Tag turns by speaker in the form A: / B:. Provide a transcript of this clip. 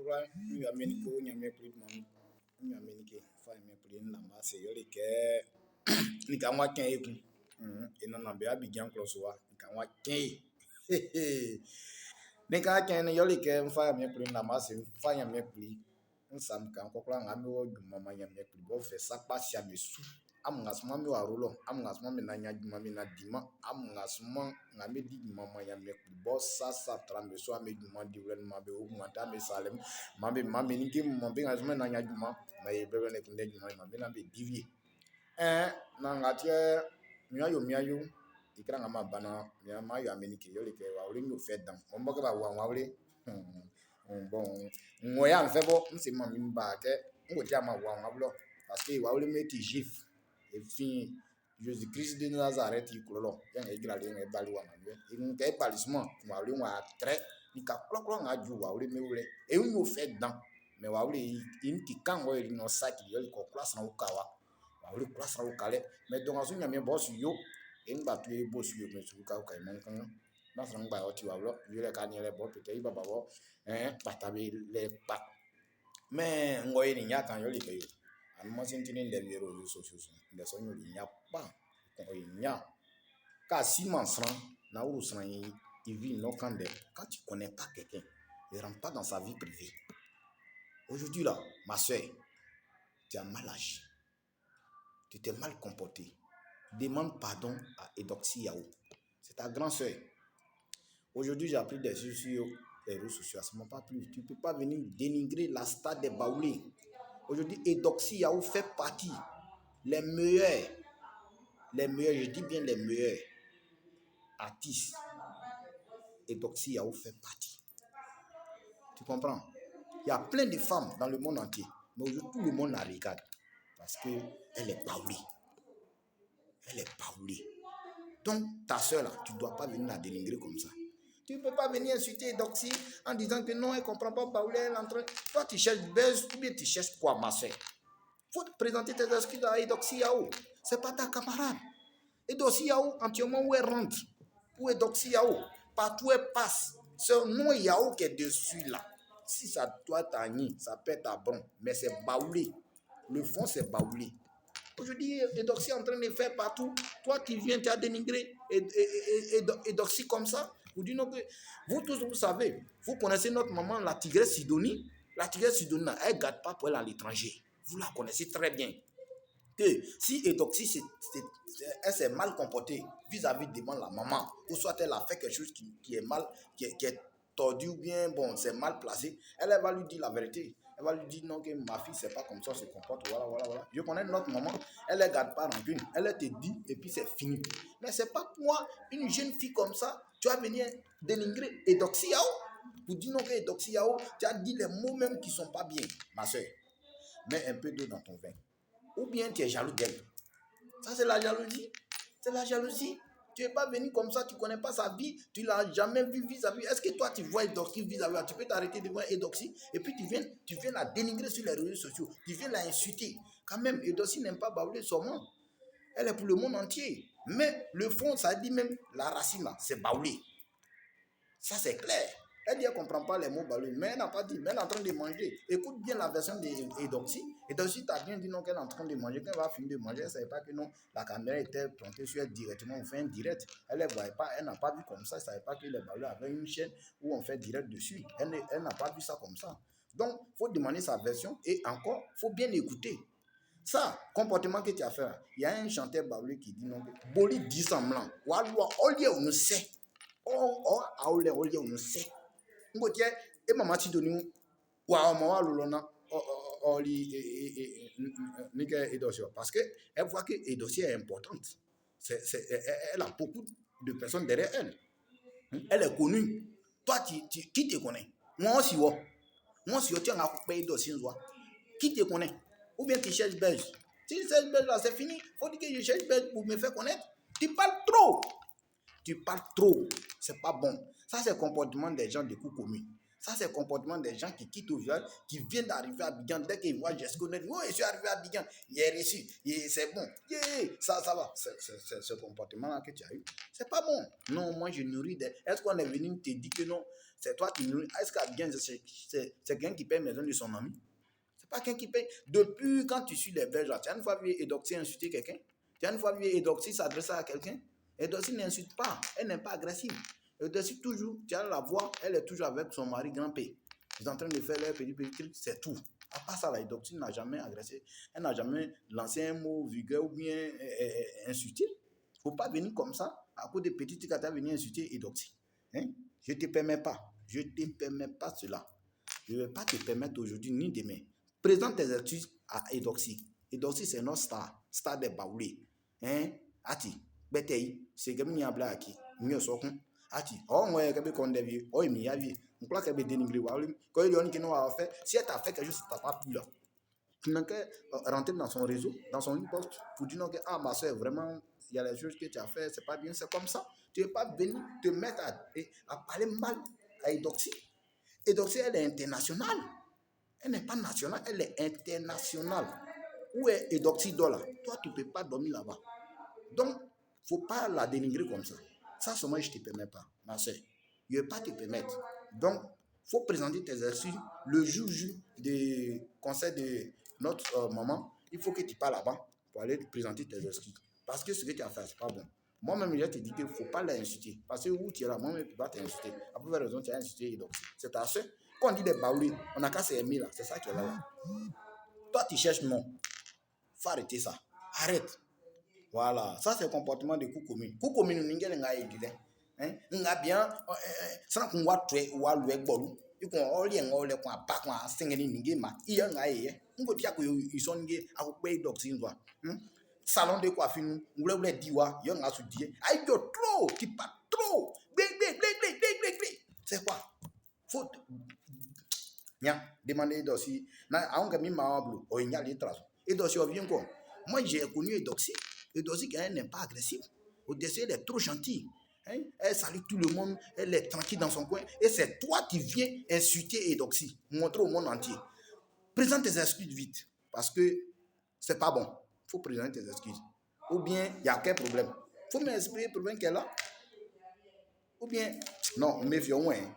A: kokla ni amenike o nyame pli mo ni amenike fa me pli na ma se yo le ke ni ka wa ken eku ina na be Abidjan close wa ni ka wa ken ni ka ken ni yo le ke fa me pli na ma se fa me pli nsam ka kokla nga me wo dwuma ma nyame pli bo fe sapa sia me su amngasuma me wa rolo amngasuma me na nya dwuma me na dima amngasuma nga me di dwuma ma nyame pli bo sasa tra me so ame dwuma di wlen ma be o ma ta me salem ma be ni ke mo be ngasuma na nya dwuma ma ye bebe ne kunde dwuma ma be na be divie na ngatie miayo ikra nga ma bana ma yo amenike yo le ke wa wle mi o fe dan mo mbo ke ba wa wle bon ngoya nfebo nse ma mi ba ke ngo ti ama wa wlo parce que wa wle meti jif et fin Jésus Christ de Nazareth ikulolo yang igrale ngai bali wa ngwe ngai balismo wa wle wa tre ni ka kloklo nga ju wa wle me wle e un o fe dan me wa wle in ti kan wo ri no saki yo ko class na ukawa wa wle class na ukale me don azu nyame boss yo en ba tu e boss yo me su ka ka mon kan na san gba o ti wa wlo yo le ka ni le bo pete baba bo patabe le pa me ngoy ni nya kan yo le ke yo an mo sentini de vero yo so de so nyo nya pa ko nya ka si man san na uru san il vit no kande quand tu connais pas quelqu'un il rentre pas dans sa vie privée aujourd'hui là ma soeur tu as mal agi tu t'es mal comporté demande pardon à Edoxy Yao c'est ta grande soeur aujourd'hui j'ai appris des choses sur les réseaux sociaux ça m'a pas plu tu peux pas venir dénigrer la star des Baoulés. Aujourd'hui, Edoxy Yao fait partie les meilleurs, je dis bien les meilleurs artistes. Edoxy Yao fait partie. Tu comprends? Il y a plein de femmes dans le monde entier, mais aujourd'hui tout le monde la regarde parce que elle est Baoulée. Elle est Baoulée. Donc ta soeur là, tu dois pas venir la dénigrer comme ça. Tu ne peux pas venir insulter Edoxy en disant que non, elle ne comprend pas Baoulé, elle est en train. Toi, tu cherches buzz ou bien tu cherches quoi, ma soeur? Faut te présenter tes excuses à Edoxy Yao. Ce n'est pas ta camarade. Edoxy Yao, entièrement où elle rentre, pour Edoxy Yao, partout elle passe, c'est un nom Yao qui est dessus là. Si ça doit t'agir, ça peut être bon, mais c'est Baoulé. Le fond, c'est Baoulé. Aujourd'hui, Edoxy est en train de faire partout. Toi, tu viens, tu as dénigré Edoxy comme ça. Vous dites non, vous tous, vous savez, vous connaissez notre maman, la tigresse Sidonie. La tigresse Sidonie, elle ne garde pas pour elle à l'étranger. Vous la connaissez très bien. Que si Edoxy elle s'est mal comportée vis-à-vis de la maman, ou soit elle a fait quelque chose qui est mal, qui est tordu ou bien bon, c'est mal placé, elle va lui dire la vérité. Elle va lui dire non, que ma fille, c'est pas comme ça, se comporte. Voilà. Je connais notre maman, elle ne garde pas rancune. Elle te dit et puis c'est fini. Mais c'est pas moi, une jeune fille comme ça, tu vas venir dénigrer Edoxy Yao. Pour dire non, que Edoxy Yao, tu as dit les mots même qui sont pas bien. Ma soeur, mets un peu d'eau dans ton vin. Ou bien tu es jaloux d'elle. Ça, c'est la jalousie. C'est la jalousie. Tu n'es pas venu comme ça, tu ne connais pas sa vie, tu ne l'as jamais vu vis-à-vis. Est-ce que toi, tu vois Edoxy vis-à-vis? Tu peux t'arrêter devant Edoxy et puis tu viens la dénigrer sur les réseaux sociaux. Tu viens la insulter. Quand même, Edoxy n'aime pas Baoulé seulement. Elle est pour le monde entier. Mais le fond, ça dit même, la racine là, c'est Baoulé. Ça, c'est clair. Elle dit qu'elle ne comprend pas les mots Baoulé, mais elle n'a pas dit, mais elle est en train de manger. Écoute bien la version d'Edoxy. Edoxy t'a bien dit non, qu'elle est en train de manger. Quand elle va finir de manger, elle ne savait pas que non, la caméra était plantée sur elle directement. On fait un direct. Elle ne voyait pas, elle n'a pas vu comme ça. Elle ne savait pas que les Baoulé avaient une chaîne où on fait direct dessus. Elle n'a pas vu ça comme ça. Donc, il faut demander sa version et encore, il faut bien écouter. Ça, comportement que tu as fait, il y a un chanteur Baoulé qui dit non, Boli dit semblant. Walwa, on ne sait. On ne sait. Ngotie e mama ti doni wa mama lolona ni que Edoxy parce que elle voit que Edoxy est importante. Elle a beaucoup de personnes derrière elle. Elle est connue. Toi qui te connaît? Moi aussi tu as coupé Edoxy qui te connaît? Ou bien tu cherches belge? Si tu cherches belge là, c'est fini. Faut dire que je cherche belge pour me faire connaître. Tu parles trop. C'est pas bon. Ça, c'est le comportement des gens de coups communs. Ça, c'est le comportement des gens qui quittent au village, qui viennent d'arriver à Abidjan. Dès qu'ils voient Jesco, ils disent, oh, je suis arrivé à Abidjan, il est reçu, c'est bon. Ça va. C'est ce comportement-là que tu as eu. C'est pas bon. Non, moi, je nourris des... Est-ce qu'on est venu te dire que non, C'est toi qui nourris. Est-ce qu'Abidjan, c'est quelqu'un qui paye maison de son ami? C'est pas quelqu'un qui paye. Depuis quand tu suis les Belges, tu as une fois vu Edoxy insulter quelqu'un? Tu as une fois vu Edoxy s'adresser à quelqu'un? Edoxy n'insulte pas. Elle n'est pas agressive. Edoxy, toujours, tu as la voix, elle est toujours avec son mari grand-père. Ils sont en train de faire leur petit truc, c'est tout. À part ça, la Edoxy n'a jamais agressé. Elle n'a jamais lancé un mot vulgaire ou bien insulté. Il ne faut pas venir comme ça, à cause des petits trucs, à venir insulter Edoxy. Hein? Je ne te permets pas. Je ne te permets pas cela. Je ne vais pas te permettre aujourd'hui ni demain. Présente tes excuses à Edoxy. Edoxy, c'est notre star des Baoulés. Hein? Ati, Betei, c'est comme il y a blanc qui, mieux sokun. Ati, oh, moi, je vais condamner, oh, il y a vie. Je crois qu'elle va dénigrer. Quand il y a une qui n'a pas fait, si elle t'a fait quelque chose, tu n'as pas pu là. Tu n'as qu'à rentrer dans son réseau, dans son poste, pour dire que, ah, ma soeur, vraiment, il y a les choses que tu as fait, c'est pas bien, c'est comme ça. Tu ne veux pas venir te mettre à parler mal à Edoxy. Edoxy, elle est internationale. Elle n'est pas nationale, elle est internationale. Où est Edoxy Dollar? Toi, tu ne peux pas dormir là-bas. Donc, il ne faut pas la dénigrer comme ça. Ça, seulement, je ne te permets pas, ma soeur. Je ne vais pas te permettre. Donc, il faut présenter tes excuses. Le jour du conseil de notre maman, il faut que tu parles là-bas pour aller présenter tes excuses. Parce que ce que tu as fait, ce n'est pas bon. Moi-même, je te dis qu'il ne faut pas l'insulter. Parce que où tu es là, moi-même, je ne peux pas t'insulter. À peu près raison, tu as insulté Edoxy. C'est ta soeur. Quand on dit des baoulés, on n'a qu'à s'aimer là. C'est ça qui est là. Toi, tu cherches non. Il faut arrêter ça. Arrête. Voilà. Ça, c'est le comportement de Koukoumine. Koukoumine, nous n'avons pas nous avons bien, sans qu'on voit très ou à l'ouest bolou. Et qu'on a lié, on a pas qu'on a singé n'ingé ma. Il y a un aïe. On peut dire qu'ils sont n'ingé à vous payer d'oxyne. Salon de coiffure, nous voulons dire, il y a un soutien. Aïe, trop, qui pas trop. C'est quoi? Faut. Nya, demandez Edoxy. Na, on a mis ma bleu. Oh, il y a les traces. Edoxy, vient quoi? Moi, j'ai connu Edoxy. Edoxy, elle n'est pas agressive. Edoxy, elle est trop gentille. Hein? Elle salue tout le monde. Elle est tranquille dans son coin. Et c'est toi qui viens insulter Edoxy. Montrer au monde entier. Présente tes excuses vite. Parce que c'est pas bon. Il faut présenter tes excuses. Ou bien, il y a quel problème? Il faut m'expliquer le problème qu'elle a. Ou bien, non, méfions-nous. Hein?